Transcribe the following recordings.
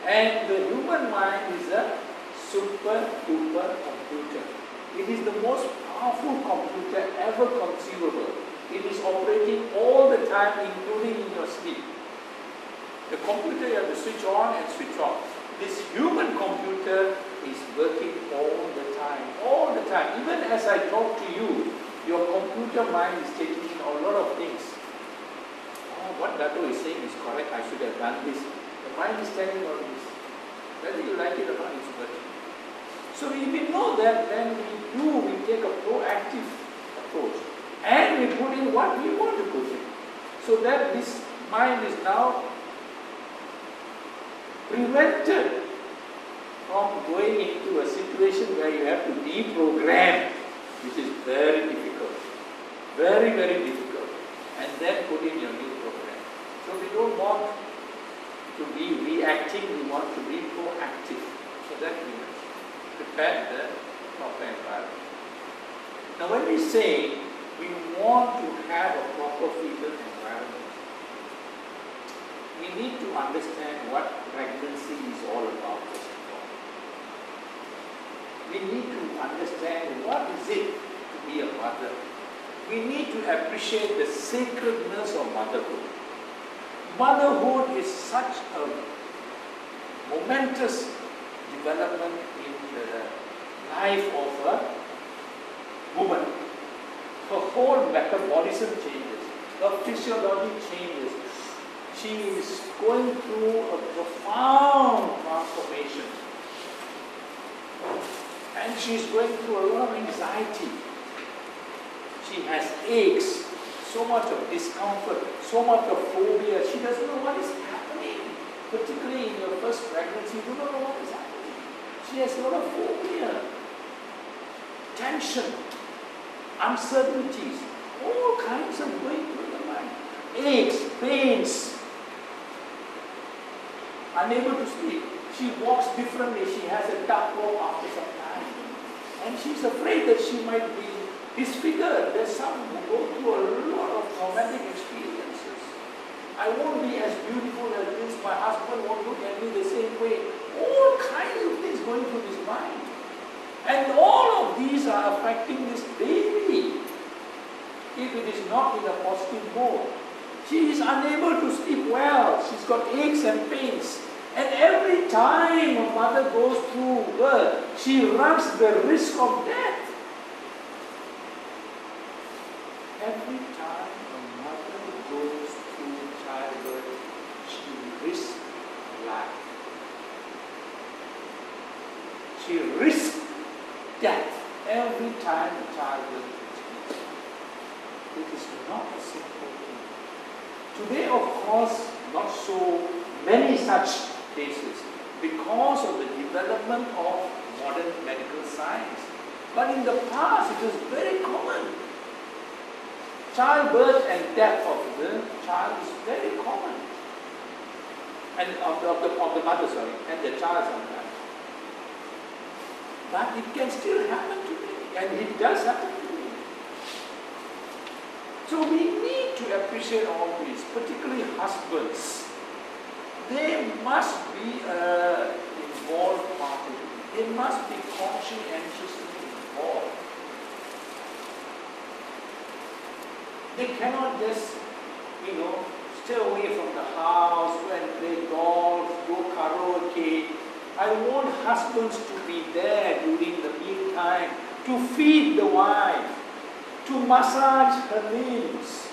And the human mind is a super duper computer. It is the most powerful computer ever conceivable. It is operating all the time, including in your sleep. The computer you have to switch on and switch off. This human computer is working all the time. Even as I talk to you, your computer mind is taking in a lot of things. Oh, what Dato is saying is correct, I should have done this. The mind is telling all this. Whether you like it or not, it's working. So if we know that, then we take a proactive approach. And we put in what we want to put in. So that this mind is now prevented from going into a situation where you have to deprogram, which is very difficult. Very, very difficult. And then put in your new program. So we don't want to be reacting, we want to be proactive. So that we prepare the proper environment. Now when we say we want to have a proper fetal environment, we need to understand what pregnancy is all about first of all. We need to understand what is it to be a mother. We need to appreciate the sacredness of motherhood. Motherhood is such a momentous development in the life of a woman. Her whole metabolism changes, her physiology changes. She is going through a profound transformation. And she is going through a lot of anxiety. She has aches, so much of discomfort, so much of phobia. She doesn't know what is happening. Particularly in your first pregnancy, you don't know what is happening. She has a lot of phobia, tension, uncertainties, all kinds of going through the mind. Aches, pains, unable to sleep. She walks differently. She has a dark walk after some time. And she's afraid that she might be disfigured. There's some who go through a lot of traumatic experiences. I won't be as beautiful as this. My husband won't look at me the same way. All kinds of things going through his mind. And all of these are affecting this baby. If it is not in a positive mode. She is unable to sleep well. She's got aches and pains. And every time a mother goes through birth, she runs the risk of death. Every time a mother goes through childbirth, she risks life. She risks death every time a childbirth takes place. It is not a simple thing. Today, of course, not so many such cases because of the development of modern medical science. But in the past, it was very common. Childbirth and death of the child is very common. And of the mother, and the child sometimes. But it can still happen today, and it does happen today. So we need to appreciate all this, particularly husbands. They must be involved party. They must be conscientiously involved. They cannot just, stay away from the house, go and play golf, go karaoke. I want husbands to be there during the mealtime, to feed the wife, to massage her limbs,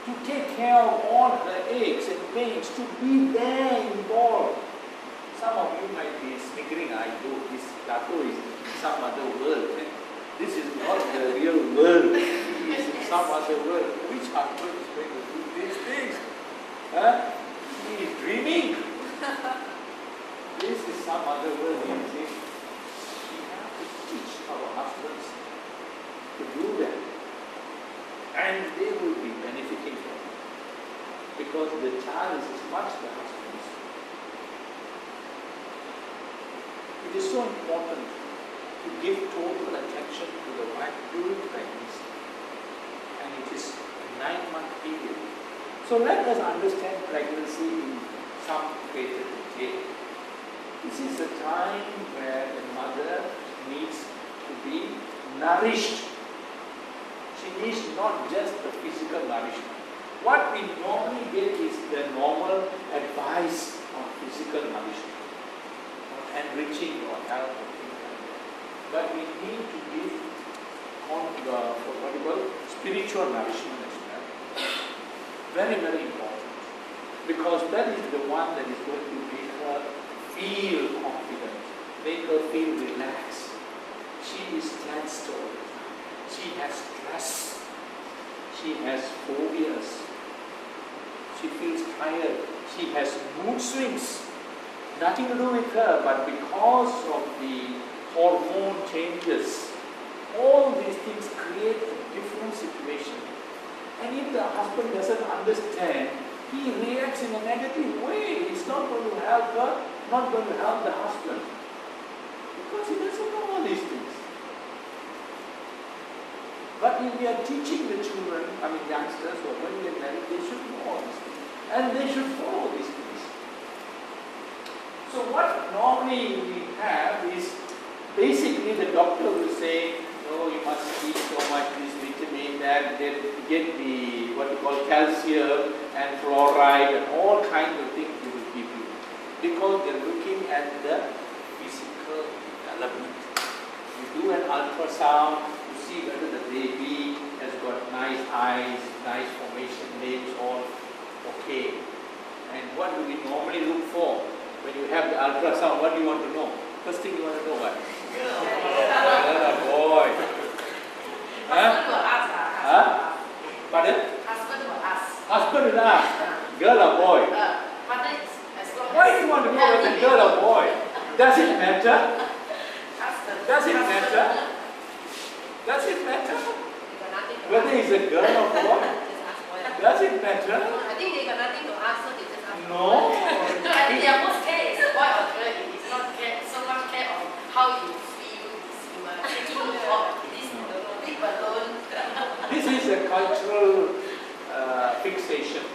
to take care of all her aches and pains, to be there involved. Some of you might be sniggering, I do, this Dato is in some other world. This is not the real world. He is in some other world. Which husband is going to do these things? He is dreaming. This is some other world. We have to teach our husbands to do that. And they will be benefiting from it. Because the child is as much the husband's. It is so important to give total attention to the wife during pregnancy. And it is a 9-month period. So let us understand pregnancy in some greater detail. This is a time where the mother needs to be nourished. She needs not just the physical nourishment. What we normally get is the normal advice on physical nourishment, on enriching your health and things like that. But we need to give spiritual nourishment as well. Very, very important. Because that is the one that is going to make her feel confident, make her feel relaxed. She is tensed all the time. She has stress. She has phobias. She feels tired. She has mood swings. Nothing to do with her, but because of the hormone changes, all these things create a different situation. And if the husband doesn't understand, he reacts in a negative way. It's not going to help her, not going to help the husband. Because he doesn't know all these things. But if we are teaching the children, youngsters, or when they marry, they should know all these things. And they should follow these things. So what normally we have is, basically the doctor will say, no, you must eat so much this vitamin, that, then get the, what you call calcium and fluoride and all kinds of things they will give you. Because they're looking at the physical development. You do an ultrasound to see whether the baby has got nice eyes, nice formation, names, all okay. And what do we normally look for? When you have the ultrasound, what do you want to know? First thing you want to know what? Girl or boy? Husband will ask. Huh? Pardon? Husband will ask. Husband will ask. Girl or boy? Mother is as long as. Why do you want to know whether girl or boy? Does it matter? Does it matter? Does it matter? Whether it's a girl or boy? Does it matter? I think they got nothing to ask, so they just ask. No. I think their most care is boy or girl. It is not so much care of how you feel, this big balloon. This is a cultural fixation.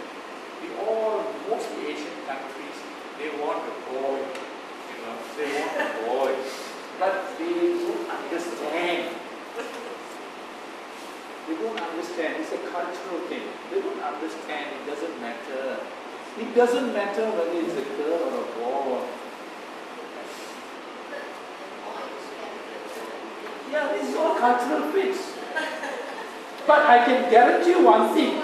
Most Asian countries, they want a boy. They want a boy. But they don't understand. They don't understand. It's a cultural thing. They don't understand. It doesn't matter. It doesn't matter whether it's a girl or a boy. Yeah, this is all cultural fix. But I can guarantee you one thing.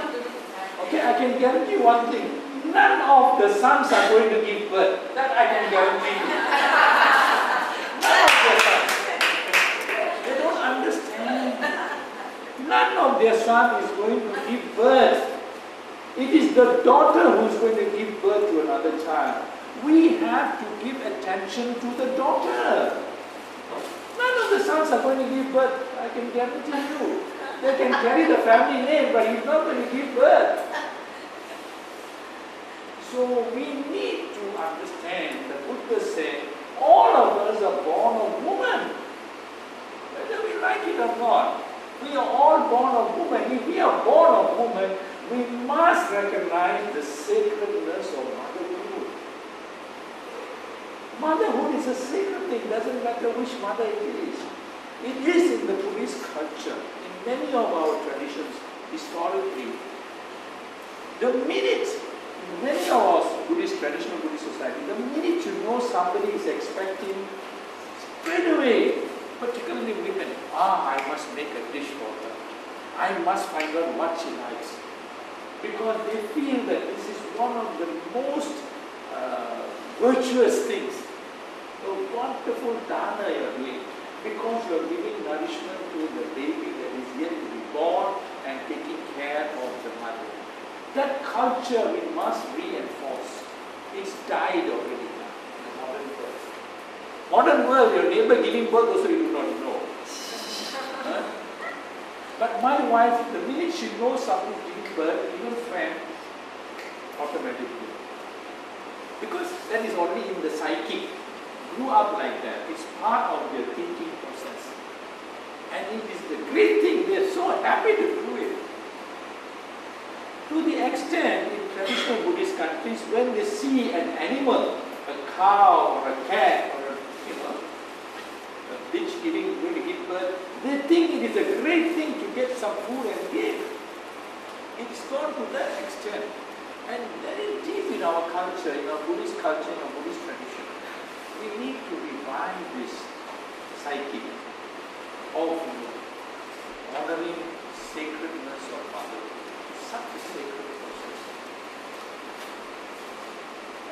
Okay, I can guarantee you one thing. None of the sons are going to give birth. That I can guarantee you. None of their sons. They don't understand. None of their son is going to give birth. It is the daughter who is going to give birth to another child. We have to give attention to the daughter. None of the sons are going to give birth, I can guarantee you. They can carry the family name, but he's not going to give birth. So we need to understand, the Buddha said, all of us are born of woman. Whether we like it or not. We are all born of woman. If we are born of woman, we must recognize the sacredness of motherhood. Motherhood is a sacred thing. Doesn't matter which mother it is. It is in the Buddhist culture, in many of our traditions, historically. The minute, in many of our traditional Buddhist society, the minute you know somebody is expecting, straight away, particularly women, I must make a dish for her. I must find out what she likes. Because they feel that this is one of the most virtuous things. A wonderful dana you are doing. Because you are giving nourishment to the baby that is yet to be born and taking care of the mother. That culture we must reinforce. It's died already now in the modern world. Modern world, your neighbor giving birth also you do not know. Huh? But my wife, the minute she knows something giving birth, even friend, automatically. Because that is already in the psyche. Grew up like that. It's part of their thinking process. And it is the great thing. They are so happy to do it. To the extent in traditional Buddhist countries, when they see an animal, a cow or a cat or a bitch going to give birth, they think it is a great thing to get some food and give. It's gone to that extent. And very deep in our culture, in our Buddhist culture, in our Buddhist tradition, we need to revive this psyche of honoring sacredness of mother. Such a sacred process.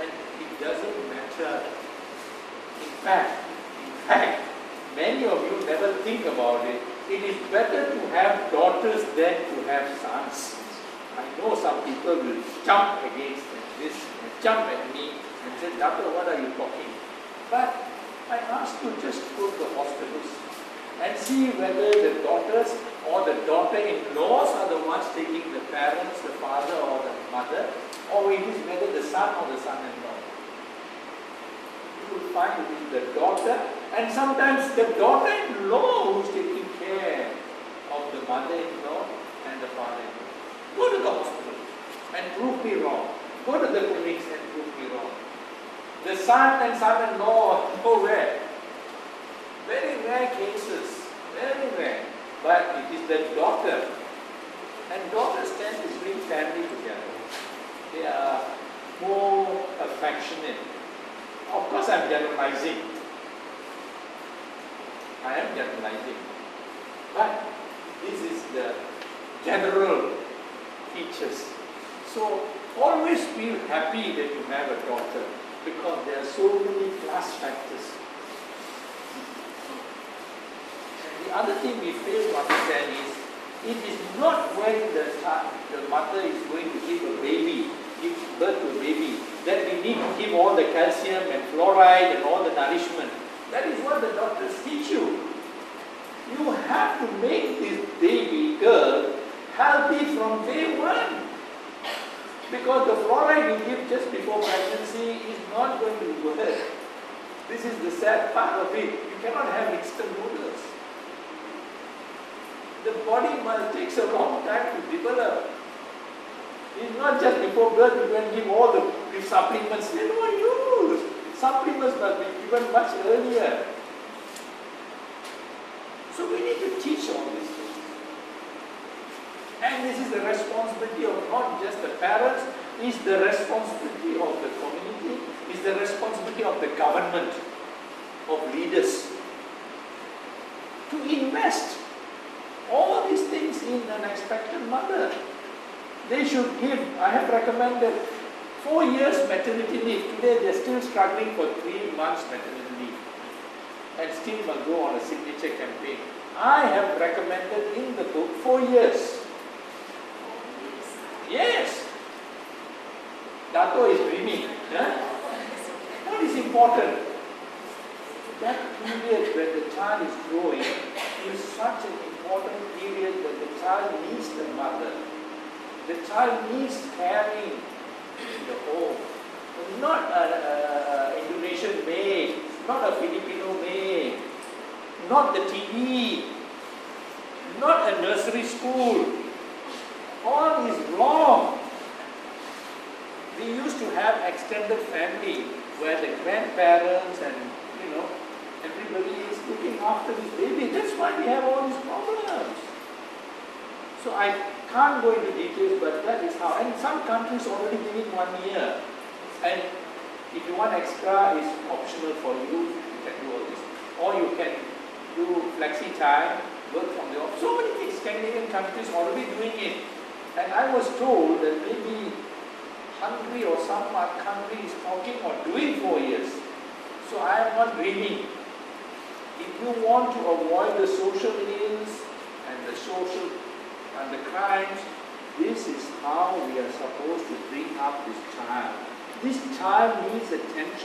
And it doesn't matter. In fact, many of you never think about it. It is better to have daughters than to have sons. I know some people will jump against this and jump at me and say, Doctor, what are you talking? But I ask you just go to the hospitals and see whether the daughters or the daughter-in-laws are the ones taking the parents, the father or the mother, or it is whether the son or the son-in-law. You will find it is the daughter, and sometimes the daughter-in-law who is taking care of the mother-in-law and the father-in-law. Go to the hospital and prove me wrong. Go to the clinics and prove me wrong. The son and son-in-law are nowhere. Very rare cases. Very rare. But it is the daughter. And daughters tend to bring family together. They are more affectionate. Of course I am generalizing. But this is the general features. So always feel happy that you have a daughter because there are so many plus factors. And the other thing we fail to understand is it is not when the mother is going to give birth to a baby, that we need to give all the calcium and fluoride and all the nourishment. That is what the doctors teach you. You have to make this baby girl healthy from day one. Because the fluoride you give just before pregnancy is not going to work. This is the sad part of it. You cannot have instant noodles. The body takes a long time to develop. It's not just before birth you can give all the supplements. They don't use. Supplements must be given much earlier. So we need to teach all these things. And this is the responsibility of not just the parents, it's the responsibility of the community, it's the responsibility of the government, of leaders, to invest all these things in an expectant mother. They should give, I have recommended 4 years maternity leave. Today they are still struggling for 3 months maternity leave. And still must go on a signature campaign. I have recommended in the book 4 years. Yes. Dato is dreaming. Huh? What is important? That period when the child is growing is such an important period that the child needs the mother. The child needs caring in the home. Not an Indonesian maid, not a Filipino maid, not the TV, not a nursery school. All is wrong. We used to have extended family where the grandparents and everybody is looking after this baby. That's why we have all these problems. So I can't go into details, but that is how. And some countries already giving 1 year. And if you want extra, it's optional for you. You can do all this. Or you can do flexi time, work from the office. So many things. Scandinavian countries already doing it. And I was told that maybe Hungary or some country is talking or doing 4 years. So I am not dreaming. If you want to avoid the social ills and the social and the crimes, this is how we are supposed to bring up this child. This child needs attention.